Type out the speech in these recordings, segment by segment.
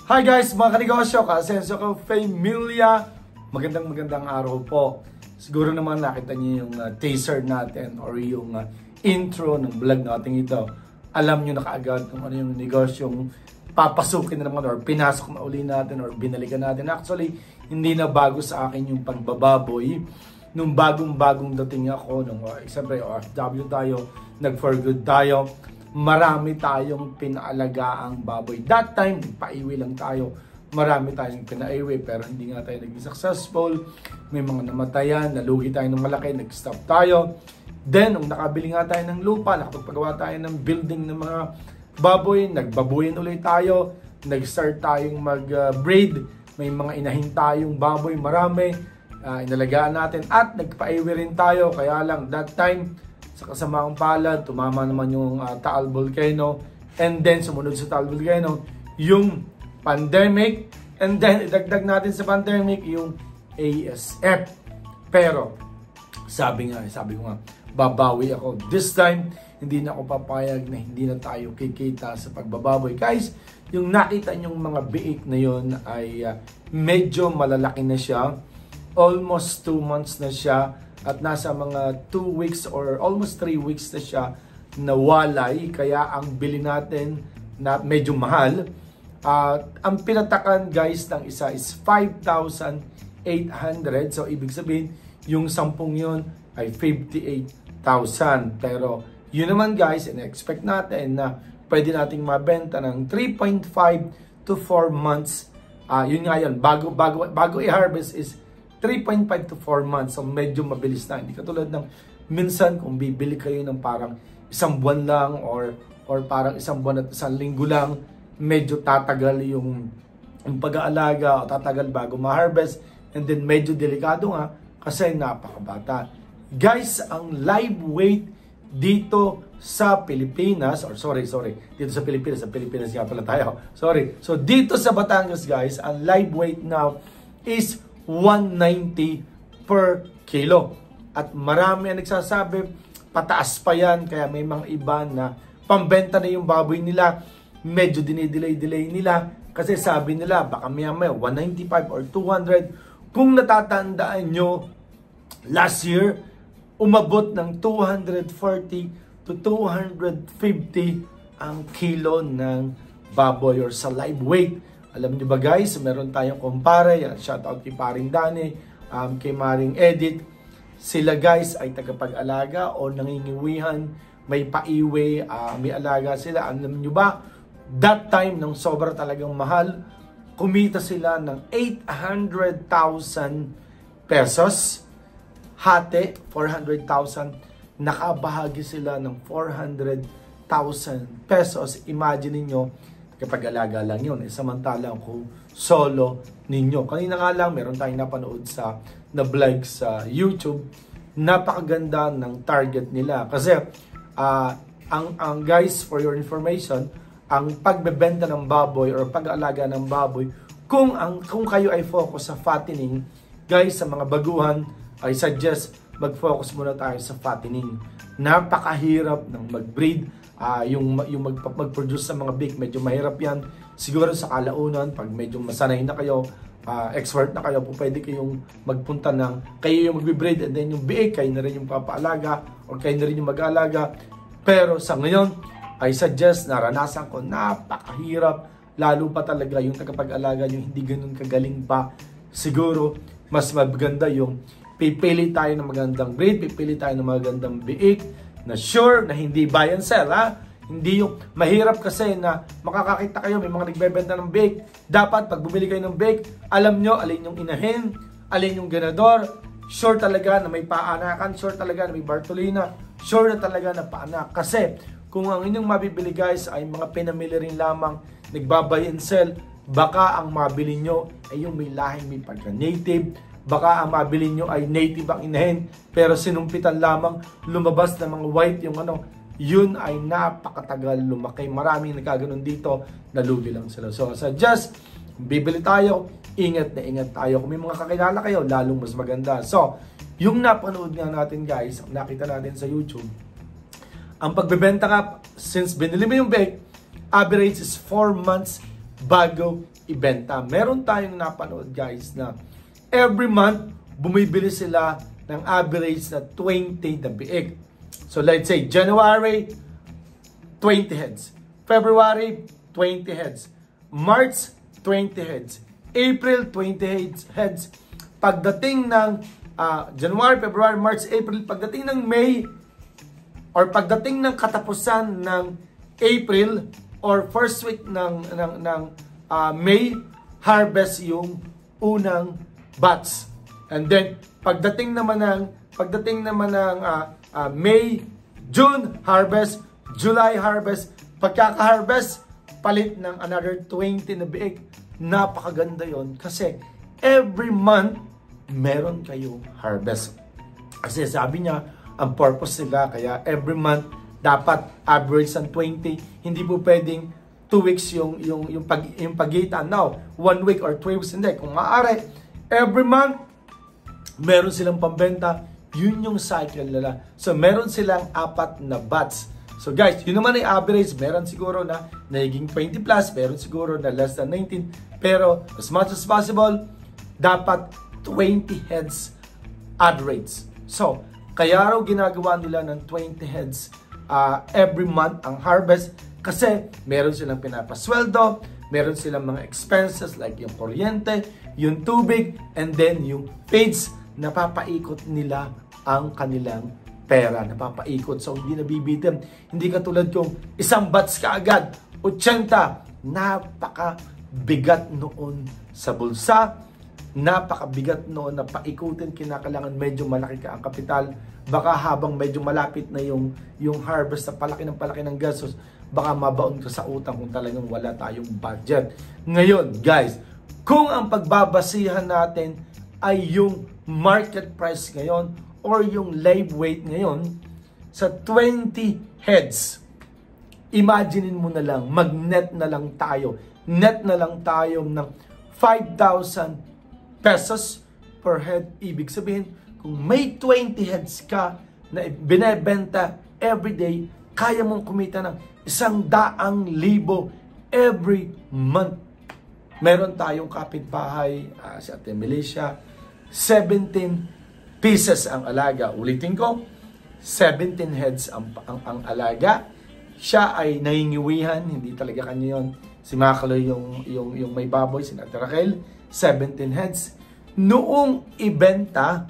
Hi guys, mga kanegosyo, Kaasenso ko, Familia. Magandang araw po. Siguro naman nakita niyo yung teaser natin or yung intro ng vlog natin ito. Alam niyo na kaagad kung ano yung negosyong papasukin na naman or pinasok na uli natin or binalikan natin. Actually, hindi na bago sa akin yung pagbababoy. Nung bagong dating ako, nung siyempre OFW tayo, nag-for good tayo, marami tayong pinaalagaang baboy. That time, nagpaiwi lang tayo. Marami tayong pinaiwi pero hindi nga tayo naging successful. May mga namatayan, nalugi tayo ng malaki, nag-stop tayo. Then, nung nakabili nga tayo ng lupa, nakapagpagawa tayo ng building ng mga baboy, nagbabuyin ulit tayo, nag-start tayong mag-breed. May mga inahin tayong baboy, marami. Inalagaan natin at nagpaiwi rin tayo. Kaya lang, that time, sa kasamaang palad, tumama naman yung Taal Volcano, and then sumunod sa Taal Volcano yung pandemic, and then idagdag natin sa pandemic yung ASF. Pero sabi ko nga babawi ako this time. Hindi na ako papayag na hindi na tayo kikita sa pagbababoy. Guys, yung nakita nyong mga biik na yun ay medyo malalaki na siya, almost 2 months na siya. At nasa mga 2 weeks or almost 3 weeks na siya nawalay. Kaya ang bili natin na medyo mahal. Ang pinatakan guys ng isa is 5,800. So ibig sabihin yung 10 yun ay 58,000. Pero yun naman guys, in-expect natin na pwede nating mabenta ng 3.5 to 4 months. Yun nga yan, bago i-harvest is 3.5 to 4 months. So medyo mabilis na. Hindi katulad ng minsan kung bibili kayo ng parang 1 buwan lang or parang 1 buwan at 1 linggo lang, medyo tatagal yung pag-aalaga o tatagal bago ma-harvest, and then medyo delikado nga kasi napakabata. Guys, ang live weight dito sa Pilipinas, or sorry, dito sa Pilipinas nga pala tayo. Sorry. So dito sa Batangas guys, ang live weight now is 190 per kilo. At marami ang nagsasabi, pataas pa yan. Kaya may mga iba na pambenta na yung baboy nila. Medyo dinidelay nila. Kasi sabi nila, baka may 195 or 200. Kung natatandaan nyo, last year, umabot ng 240 to 250 ang kilo ng baboy or sa live weight. Alam niyo ba guys, meron tayong kumpare, shoutout kay Paring Dani, kay Maring Edit. Sila guys ay tagapag-alaga o nangingiwihan, may paiwi, may alaga sila. Alam niyo ba, that time nung sobra talagang mahal, kumita sila ng 800,000 pesos. Hati, 400,000. Nakabahagi sila ng 400,000 pesos. Imagine niyo, kapag alaga lang yun. Samantalang kung solo ninyo. Kanina nga lang, meron tayong napanood na vlog sa YouTube. Napakaganda ng target nila. Kasi, ang guys, for your information, ang pagbebenta ng baboy or pag-aalaga ng baboy, kung kayo ay focus sa fattening, guys, sa mga baguhan, I suggest mag-focus muna tayo sa fattening. Napakahirap ng mag-breed. Yung mag-produce sa mga beef, medyo mahirap yan. Siguro sa kalaunan, pag medyo masanay na kayo, expert na kayo, pwede kayong magpunta ng, kayo yung mag-breed, and then yung beef, kayo na rin yung papaalaga, or kayo na rin yung mag-aalaga. Pero sa ngayon, I suggest, naranasan ko, napakahirap, lalo pa talaga yung tagapag-alaga nyo, hindi ganun kagaling pa. Siguro, mas maganda yung pipili tayo ng magandang breed, pipili tayo ng magandang biik, na sure na hindi buy and sell, Hindi yung mahirap kasi na makakakita kayo, may mga nagbebenta ng bake. Dapat pag bumili kayo ng bake, alam nyo alin yung inahin, alin yung ganador, sure talaga na may paanakan, sure talaga na may Bartolina, sure na talaga na paanak. Kasi kung ang inyong mabibili guys ay mga pinamili rin lamang, nagbabay and sell, baka ang mabili nyo ay yung may lahing may pagka-native, baka ang mabili nyo ay native ang inahin, pero sinumpitan lamang, lumabas na mga white yung yun ay napakatagal lumaki. Maraming nagkaganon dito, nalugi lang sila. So suggest, bibili tayo, ingat na ingat tayo. Kung may mga kakilala kayo, lalong mas maganda. So, yung napanood nga natin guys, nakita natin sa YouTube, ang pagbebenta ka, since binili mo yung bake, average is 4 months bago ibenta. Meron tayong napanood guys na every month bumibili sila ng average na 20 na biik. So let's say January 20 heads, February 20 heads, March 20 heads, April 20 heads. Pagdating ng January, February, March, April, pagdating ng May or pagdating ng katapusan ng April or first week ng May, harvest yung unang batch. And then pagdating naman ng May, June harvest, July harvest, pagkaka-harvest palit ng another 20 na biik. Napakaganda yon kasi every month meron kayong harvest. Kasi sabi niya, ang purpose nila, kaya every month dapat average ng 20. Hindi po pwedeng 2 weeks yung pagitan. Now, 1 week or 3 weeks, hindi. Kung maaari, every month, meron silang pambenta. Yun yung cycle nila. So, meron silang 4 na batch. So guys, yun naman ay average. Meron siguro na naging 20 plus, meron siguro na less than 19. Pero, as much as possible, dapat 20 heads average. So, kaya raw ginagawa nila ng 20 heads every month ang harvest kasi meron silang pinapasweldo, meron silang mga expenses like yung kuryente, yung tubig, and then yung feeds, napapaikot nila ang kanilang pera, napapaikot. So, hindi nabibitin. Hindi katulad kung isang batch ka agad, 80, napakabigat noon sa bulsa, napakabigat noon na paikutin, kinakailangan medyo malaki ka ang kapital. Baka habang medyo malapit na yung harvest na palaki ng gastos, baka mabaon ka sa utang kung talagang wala tayong budget. Ngayon guys, kung ang pagbabasihan natin ay yung market price ngayon or yung live weight ngayon sa 20 heads, imaginein mo na lang, mag-net na lang tayo. Net na lang tayo ng 5,000 pesos per head. Ibig sabihin, kung may 20 heads ka na binebenta everyday, kaya mong kumita ng 100,000 every month. Meron tayong kapitbahay, si Ate Melissa, 17 pieces ang alaga. Ulitin ko, 17 heads ang alaga. Siya ay nangingiwihan, hindi talaga kanya yun. Si Makaloy yung may baboy, si Ate Raquel, 17 heads. Noong ibenta,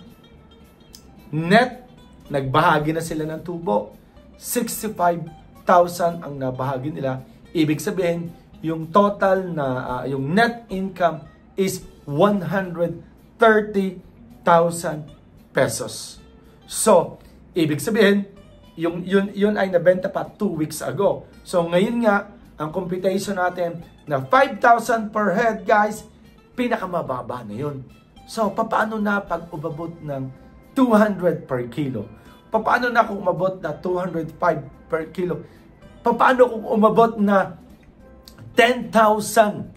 net, nagbahagi na sila ng tubo. 65,000 ang nabahagi nila. Ibig sabihin, yung total na, yung net income is 130,000 pesos. So, ibig sabihin, yun ay nabenta pa 2 weeks ago. So, ngayon nga, ang computation natin na 5,000 per head, guys, pinakamababa na yun. So, paano na pag umabot ng 200 per kilo? Paano na kung umabot na 205 per kilo? Paano kung umabot na 10,000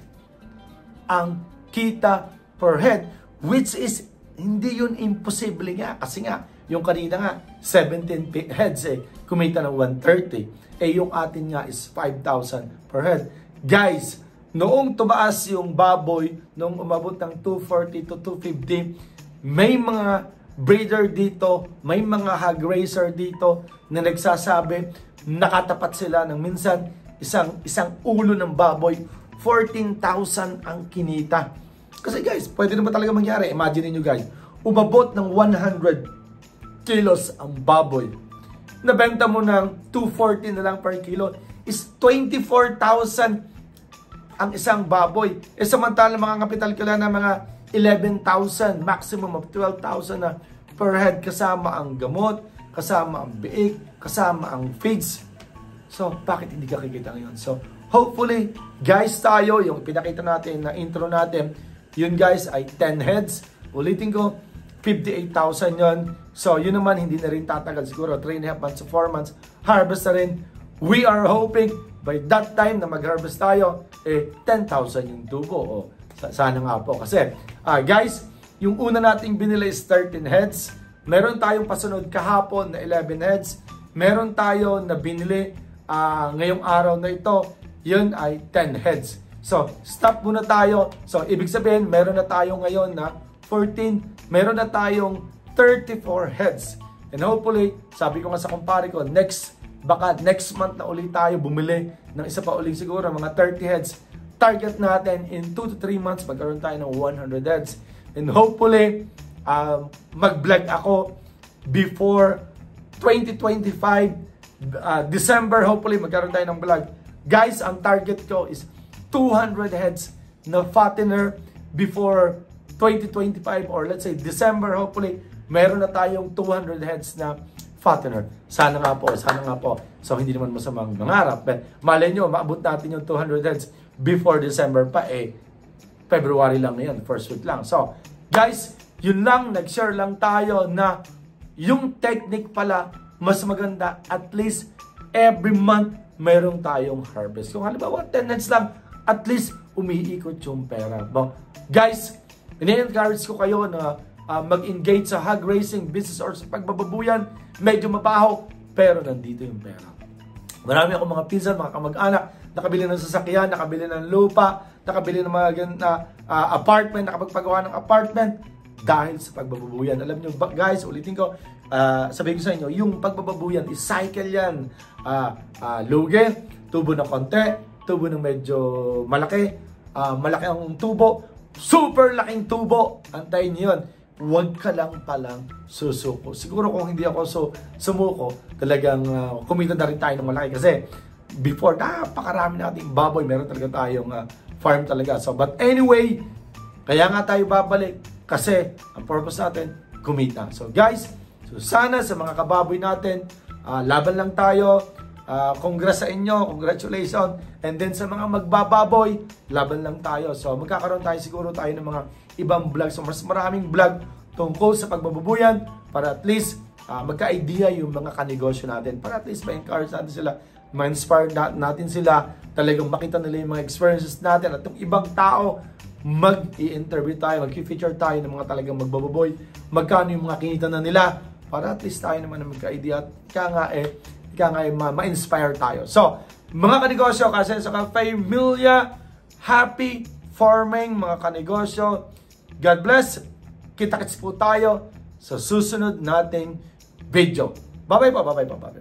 ang kita per head? Which is, hindi yun imposible nga. Kasi nga, yung kanina nga, 17 heads kumita ng 130. Yung atin nga is 5,000 per head. Guys, noong tumaas yung baboy, noong umabot ng 240 to 250, may mga breeder dito, may mga hog raiser dito na nagsasabi, nakatapat sila ng minsan isang ulo ng baboy, 14,000 ang kinita. Kasi guys, pwede naman talaga mangyari. Imagine niyo guys, umabot ng 100 kilos ang baboy. Nabenta mo ng 240 na lang per kilo, is 24,000 ang isang baboy. Samantala mga kapital kila na mga 11,000, maximum of 12,000 na per head, kasama ang gamot, kasama ang biik, kasama ang feeds. So, bakit hindi ka kikita ngayon? So, hopefully, guys, tayo, yung pinakita natin na intro natin, yun guys ay 10 heads. Ulitin ko, 58,000 yun. So, yun naman, hindi na rin tatagal. Siguro, 3.5 months to 4 months. Harvest na rin. We are hoping by that time na mag-harvest tayo, 10,000 yung tubo. O, sana nga po. Kasi, guys, yung una nating binili is 13 heads. Meron tayong pasunod kahapon na 11 heads. Meron tayo na binili ngayong araw na ito. Yun ay 10 heads. So, stop muna tayo. So, ibig sabihin, meron na tayo ngayon na 14, meron na tayong 34 heads. And hopefully, sabi ko nga sa kumpare ko, baka next month na ulit tayo bumili ng isa pa ulit siguro, mga 30 heads. Target natin in 2 to 3 months, magkaroon tayo ng 100 heads. And hopefully, mag-vlog ako before 2025, December, hopefully magkaroon tayo ng vlog. Guys, ang target ko is 200 heads na fattener before 2025 or let's say December, hopefully meron na tayong 200 heads na fattener. Sana nga po, sana nga po. So hindi naman masamang mangarap. Malay nyo, maabot natin yung 200 heads before December pa, February lang ngayon, first week lang. So guys, yun lang, nag-share lang tayo na yung technique pala mas maganda, at least every month meron tayong harvest. Kung halimbawa 10 heads lang, at least umiikot yung pera. Guys, ini-encourage ko kayo na mag-engage sa hog racing business or sa pagbababuyan. Medyo mabaho, pero nandito yung pera. Marami akong mga pinsan, mga kamag-anak, nakabili ng sasakyan, nakabili ng lupa, nakabili ng mga apartment, nakapagpagawa ng apartment dahil sa pagbababuyan. Alam nyo guys, ulitin ko, sabihin ko sa inyo, yung pagbababuyan is cycle yan. Lugi, tubo ng konti, tubo ng medyo malaki, malaki ang tubo, super laking tubo, antayin nyo yun. Huwag ka lang palang susuko. Siguro kung hindi ako sumuko, talagang kumita na rin tayo ng malaki. Kasi before, napakarami nating baboy, meron talaga tayong farm talaga. So, but anyway, kaya nga tayo babalik kasi ang purpose natin, kumita. So guys, sana sa mga kababoy natin, laban lang tayo. Congrats sa inyo, congratulations. And then sa mga magbababoy, laban lang tayo. So magkakaroon tayo siguro tayo ng mga ibang vlog. So mas maraming vlog tungkol sa pagbababuyan para at least magka-idea yung mga kanegosyo natin. Para at least ma-encourage natin sila, ma-inspire natin sila, talagang makita nila yung mga experiences natin. At yung ibang tao, mag-i-interview tayo, mag-feature tayo ng mga talagang magbababoy. Magkano yung mga kinita na nila para at least tayo naman na magka-idea at ika nga ma-inspire tayo. So, mga kanegosyo, kasi sa Familia, happy farming, mga kanegosyo. God bless. Kita-kits po tayo sa susunod nating video. Bye-bye po, bye-bye po, bye-bye.